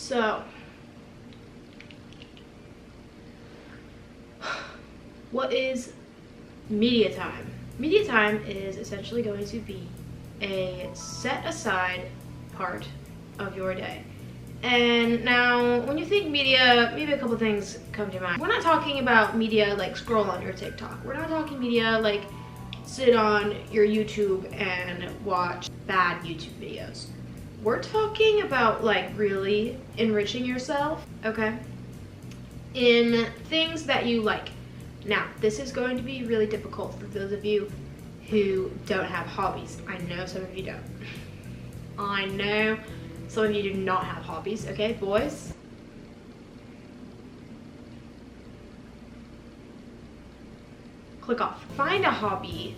So, what is media time? Media time is essentially going to be a set aside part of your day. And now, when you think media, maybe a couple things come to mind. We're not talking about media like scroll on your TikTok. We're not talking media like sit on your YouTube and watch bad YouTube videos. We're talking about like really enriching yourself, okay, in things that you like. Now, this is going to be really difficult for those of you who don't have hobbies. I know some of you don't. I know some of you do not have hobbies, okay, boys? Click off. Find a hobby.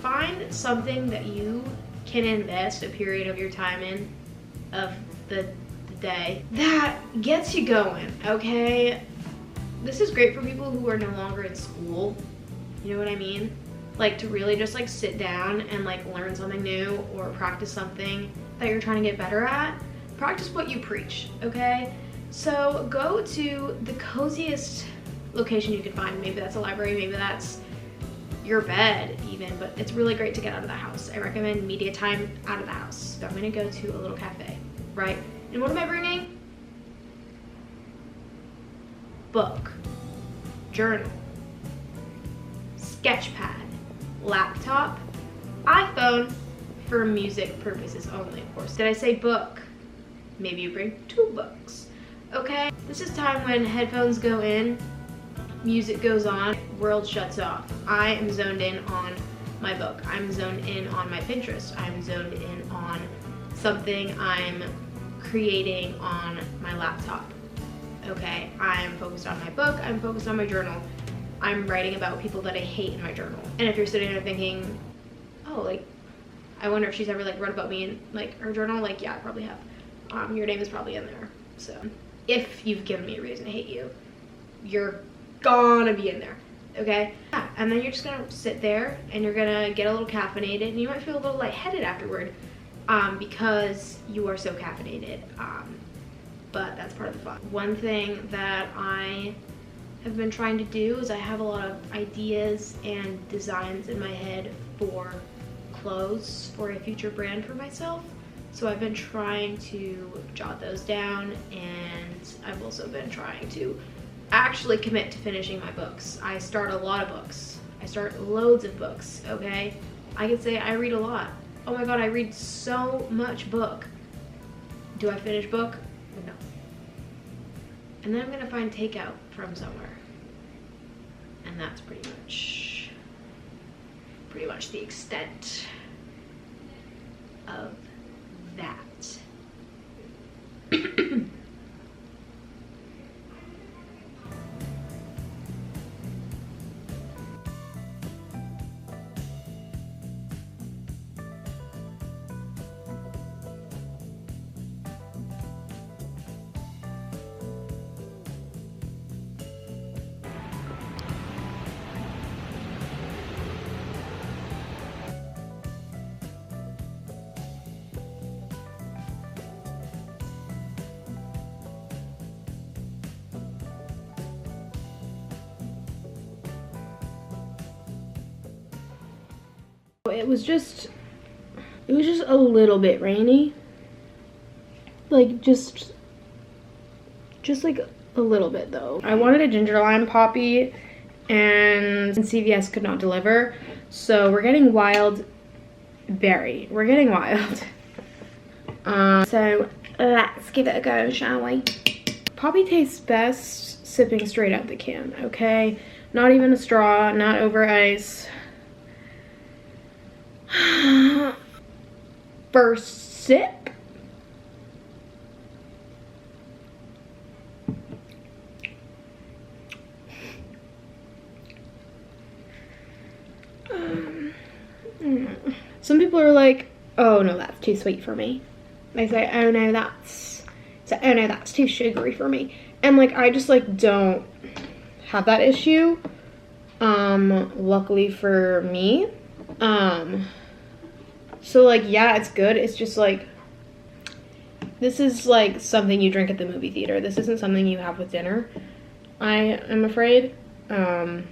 Find something that you can invest a period of your time in, of the day, that gets you going, okay? This is great for people who are no longer in school, you know what I mean? Like to really just like sit down and like learn something new or practice something that you're trying to get better at. Practice what you preach, okay? So go to the coziest location you can find. Maybe that's a library, maybe that's your bed even, but it's really great to get out of the house. I recommend media time out of the house. So I'm gonna go to a little cafe, right? And what am I bringing? Book, journal, sketch pad, laptop, iPhone for music purposes only, of course. Did I say book? Maybe you bring 2 books, okay? This is time when headphones go in, music goes on, world shuts off. I am zoned in on my book. I'm zoned in on my Pinterest. I'm zoned in on something I'm creating on my laptop. Okay, I'm focused on my book, I'm focused on my journal. I'm writing about people that I hate in my journal. And if you're sitting there thinking, oh, like, I wonder if she's ever like wrote about me in like her journal, like, yeah, I probably have. Your name is probably in there. So if you've given me a reason to hate you, you're gonna be in there, okay? Yeah, and then you're just gonna sit there and you're gonna get a little caffeinated and you might feel a little lightheaded afterward because you are so caffeinated. But that's part of the fun. One thing that I have been trying to do is I have a lot of ideas and designs in my head for clothes for a future brand for myself. So I've been trying to jot those down, and I've also been trying to actually commit to finishing my books. I start a lot of books. I start loads of books, okay? I can say I read a lot. Oh my God, I read so much book. Do I finish book? No. And then I'm gonna find takeout from somewhere. And that's pretty much the extent of that. It was just a little bit rainy. Like just like a little bit though. I wanted a ginger lime poppy and CVS could not deliver. So we're getting wild berry. We're getting wild. So let's give it a go, shall we? Poppy tastes best sipping straight out the can, okay? Not even a straw, not over ice. First sip. Some people are like, oh no, that's too sweet for me. They say, oh no, that's too sugary for me. And like, I just like don't have that issue. Luckily for me. So like, yeah, it's good. It's just like, This is like something you drink at the movie theater. This isn't something you have with dinner, I am afraid. Oh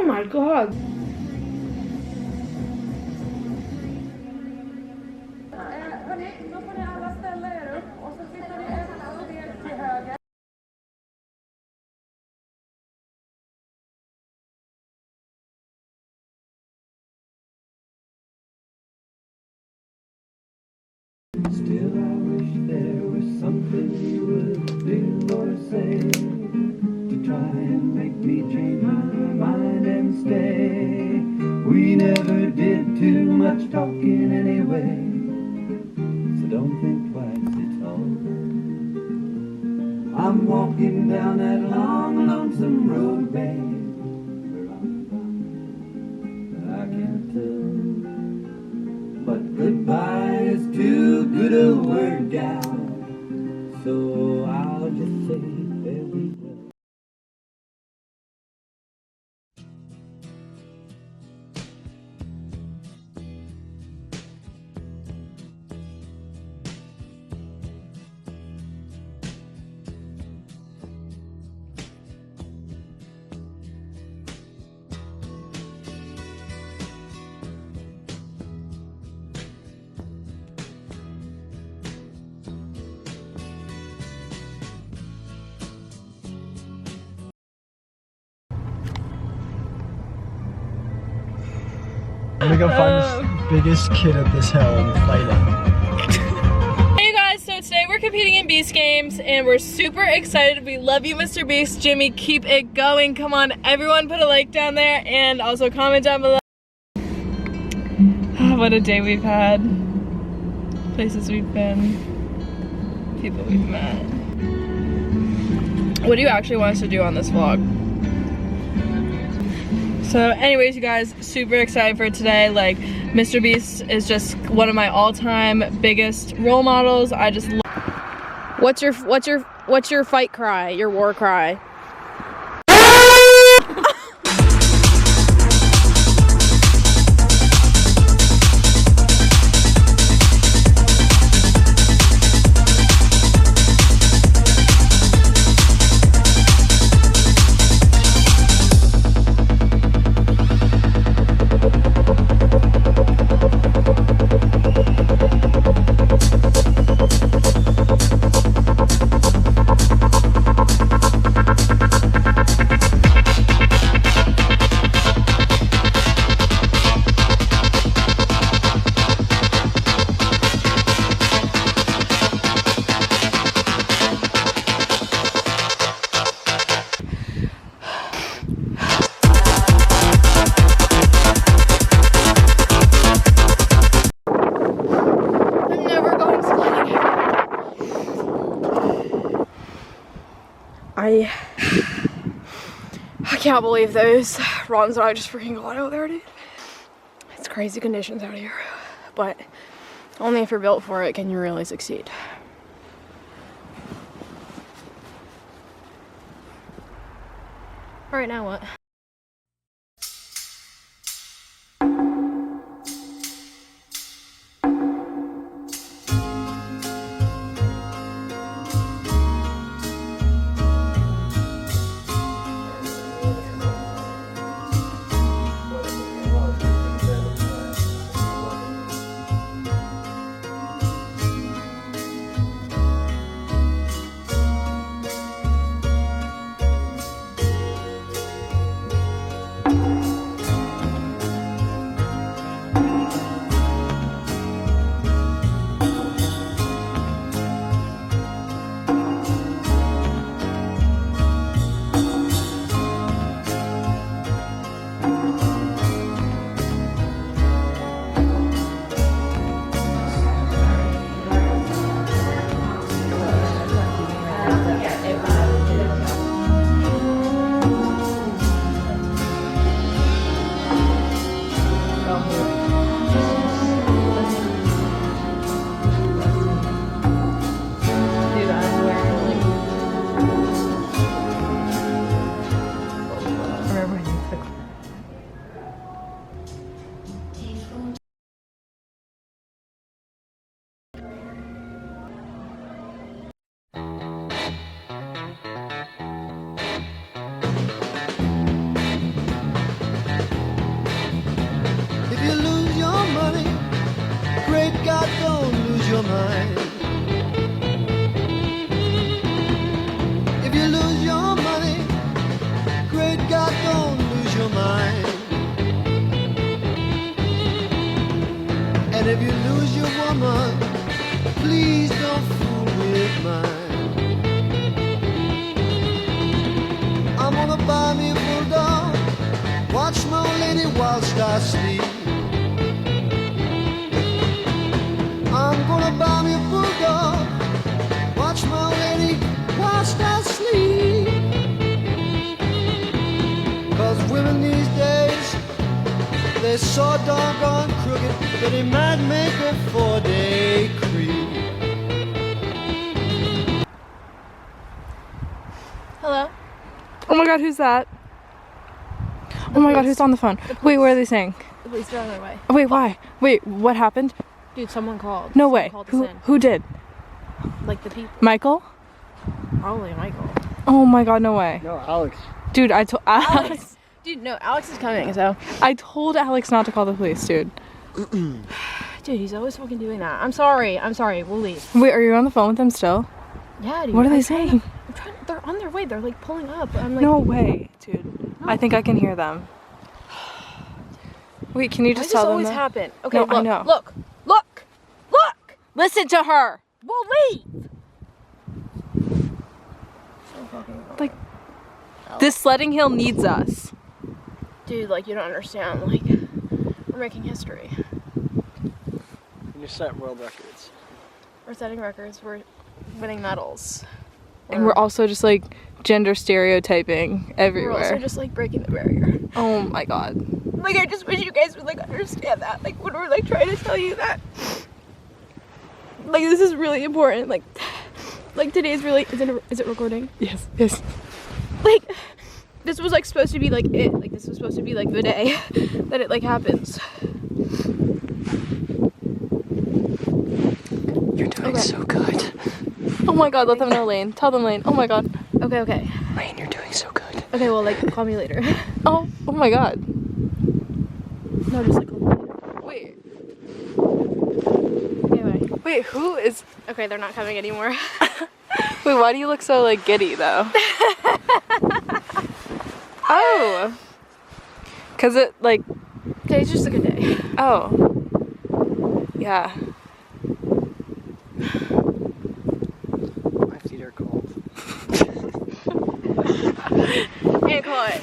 my god. Still, I wish there was something you would do or say to try and make me change my mind and stay. We never did too much talking anyway, so don't think twice, it's over. I'm walking down that long, lonesome road, babe. Where I'm bound, I can't tell. But goodbye is too good a word, gal, so I'll just say fare thee well. I'm gonna go find the biggest kid at this hill and fight him. Hey guys, so today we're competing in Beast Games and we're super excited. We love you, Mr. Beast. Jimmy, keep it going. Come on, everyone put a like down there and also comment down below. What a day we've had. Places we've been. People we've met. What do you actually want us to do on this vlog? So anyways, you guys, super excited for today. Like, Mr. Beast is just one of my all-time biggest role models. I just love. What's your fight cry? Your war cry? I can't believe those runs that I just freaking got out there, dude. It's crazy conditions out here, but only if you're built for it can you really succeed. All right, now what? please don't fool with mine. I'm gonna buy me a bulldog, watch my old lady whilst I sleep. I'm gonna buy me a bulldog, watch my old lady whilst I sleep. 'Cause women these days, they're so doggone crooked that they might make a 4-day creep. Hello? Oh my god, who's that? Oh my god, who's on the phone? Wait, what are they saying? The police are on their way. Oh, wait, why? Wait, what happened? Dude, someone called. No Someone way. called us in. Who did? Like the people. Michael? Probably Michael. Oh my god, no way. No, Alex. Dude, I told Alex. Dude, no, Alex is coming, so. I told Alex not to call the police, dude. Dude, he's always fucking doing that. I'm sorry. We'll leave. Wait, are you on the phone with them still? Yeah, dude. What are they I'm trying saying? they're on their way. They're like pulling up. I'm like, No way, dude. I think I can hear them. Wait, can you why just does this tell them always that? happen? Okay, No, look, I know. look. Listen to her. We'll leave. Like, this sledding hill needs us. Dude, like, you don't understand. Like, we're making history. And you set world records. We're setting records. We're winning medals. And we're also just like gender stereotyping We're everywhere. also just like breaking the barrier. Oh my god. Like, I just wish you guys would like understand that. Like, when we're like trying to tell you that, like, this is really important. Like today's really is it recording? Yes, yes. Like, this was like supposed to be like it. Like, this was supposed to be like the day that it like happens. You're doing Okay. so good. Oh my god, let them know, Lane. Tell them, Lane. Oh my god. Okay. Lane, you're doing so good. Okay, well, like, call me later. Oh my god. No, just like call me later. Wait. Okay, bye. Wait, who is... Okay, they're not coming anymore. Wait, why do you look so, like, giddy, though? Oh. Because it, like... Today's just a good day. Oh. Yeah. My feet are cold. Can't call it.